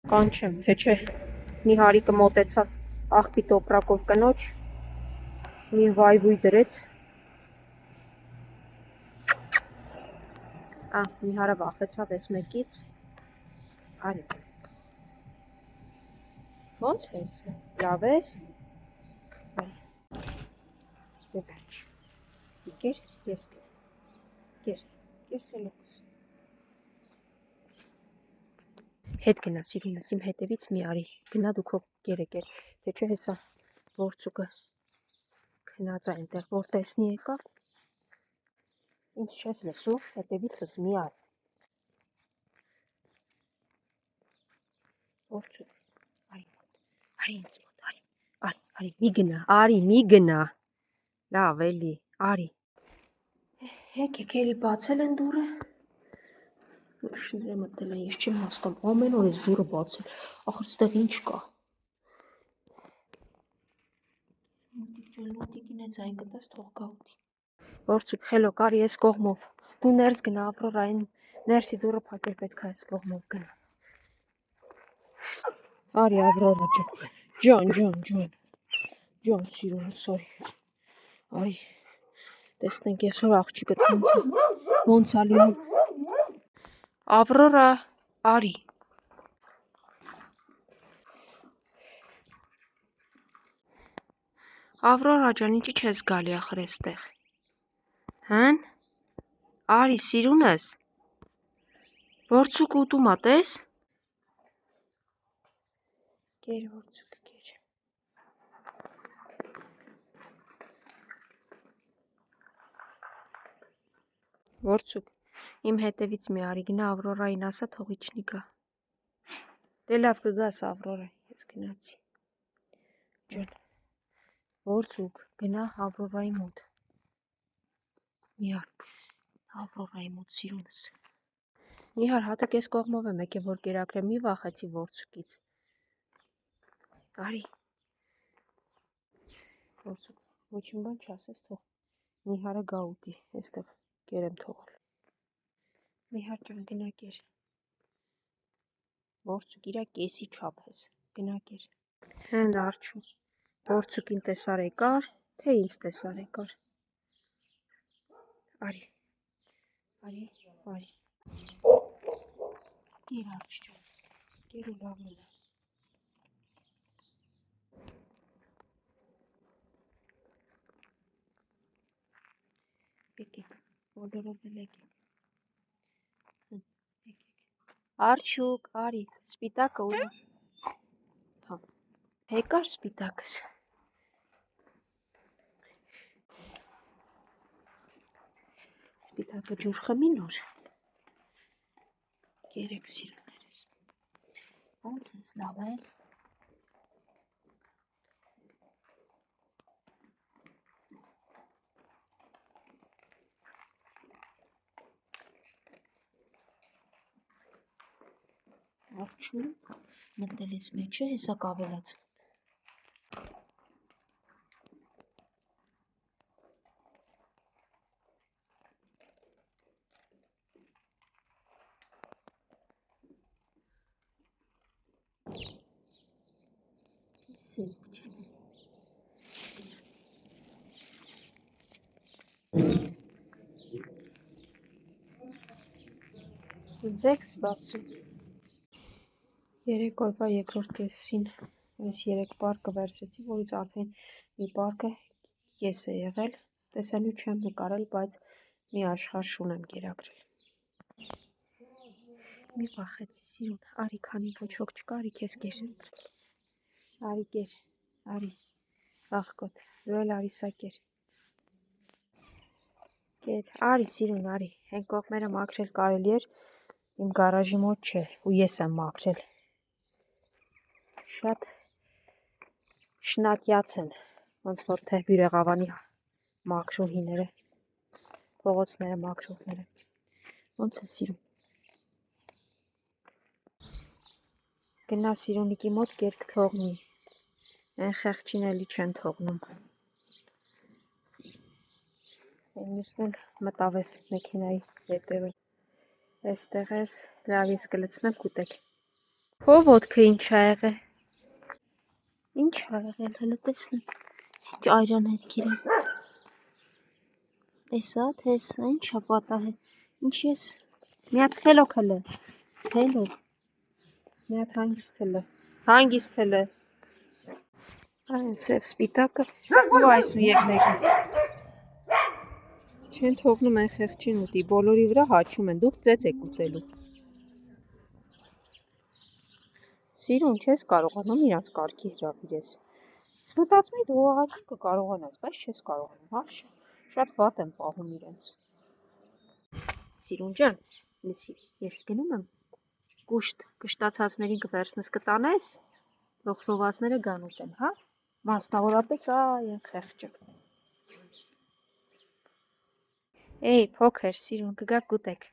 Կանչեմ, թե չէ մի հարիկը մոտեցավ աղբի տոպրակով կնոջ, մի վայվույ դրեց, մի հարը վախեցավ էս մեկից, արի, ոնց ես, լավ ես, արի, վերջ, կեր, ես կեր խելոքս, հետ գնա սիրունս, իմ հետևից մի արի, գնա դու քո կերը կեր, թե չէ հեսա որցուկը քնած այնտեղ, որ տեսնի եկավ, ինձ չես լսում, հետևիցս մի արի, որցուկ, արի ինձ մոտ, արի, մի գնա, արի, մի գնա, լավ էլի, արի, եկեք էլի բացել են դուրը, շները մտել են, ես չեմ հասկանում, ամեն օր ես դուրը բացել, ախր ստեղ ինչ կա, Լուտիկին է ձայն կտես թող գա ուտի, որցուկ խելոք, արի ես կողմով, դու ներս գնա Ավրորային, ներսի դուրը փակել պետք է ես կողմով գնա, արի Ավրորա ջան, սիրունս, արի, տեսնենք եսօր աղջիկդ ոնց ա լինում, Ավրորա, արի, Ավրորա ջան, ինչի չես գալի ախր էստեղ, հն, արի սիրունս, որցուկ ուտում ա տես, կեր որցուկ կեր, որցուկ, իմ հետևից մի արի, գնա Ավրորային ասա թող իջնի գա, դե լավ կգաս Ավրորա, ես գնացի, ջան, որցուկ, գնա Ավրորայի մոտ, մի արի, Ավրորայի մոտ սիրունս, Նիհար հատուկ ես կողմով եմ եկել, որ կերակրեմ, մի վախեցի որցուկից, արի, որցուկ, ոչինչ բան չասես թող, Նիհարը գա ուտի, էստեղ կեր եմ թողել, Նիհար ջան գնա կեր, որցուկ իրա կեսի չափ ես, գնա կեր, հեն արջու, որցուկին տեսար եկար, թե ինձ տեսար եկար, արի, կեր արջ ջան, կեր ու լավ մնա, եկեք, բոլորով էլ եկեք, Արջուկ, արի, սպիտակը ուր, եկար սպիտակս, սպիտակը ջուր խմի նոր, կերեք սիրուներս, ոնց ես, լավ ես, Արջու, մտել ես մեջը, հեսա կավելացնեմ, ձեկ սպասում, երեք օրվա երկրորդ կեսին, ես 3 պարկը վերցրեցի, որից արդեն մի պարկը ես է եղել, տեսանյութ չեմ նկարել, բայց մի աշխարհ շուն եմ կերակրել, մի վախեցի սիրուն, արի քանի ոչ ոք չկա, արի քեզ կեր, արի կեր, արի, աղկոտ, դու էլ արի սա կեր, արի սիրուն, արի, հեն կողմերը մաքրել կարելի էր, իմ գարաժի մոտ չէ, ու ես եմ մաքրել, շատ շնատյաց են, ոնց որ թե բյուրեղավանի մաքրուհիները, փողոցները մաքրողները, ոնց է սիրուն, գնա սիրունիկի մոտ կերք թողնի, են խեղճին էլի չեն թողնում, են մյուսն էլ մտավ ես մեքենայի հետևը, էստեղ ես, լավ ես կլցնեմ կուտեք, Քո ոտքը ինչ ա եղել։ Ինչ ա եղել, հələ տեսնեմ։ Ինչ այրան հետքեր են։ Էսա, թե էսա, ինչ ա պատահել։ Ինչ ես։ Մի հատ խելոք հələ։ Խելոք։ Մի հատ հանգիստ հələ։ Հանգիստ հələ։ Այն սև սպիտակը ու այս ու եկ մեկը։ Չեն թողնում այն խեղճին ուտի, բոլորի վրա հաչում են, դուք ծեծ եք ուտելու։ Սիրուն, չես կարողանում իրանց կարգի հրավիրես։ Ես մտածում եմ դու ահագին կկարողանաս, բայց չես կարողանում, հա, շատ վատ եմ պահում իրենց։ Սիրուն ջան, լսի, ես գնում եմ կշտացածներին կվերցնես կտանես, թող սովածները գան ուտեն, հա, մասնավորապես այն խեղճը։ Էй, փոքր, սիրուն, կգաք կուտեք։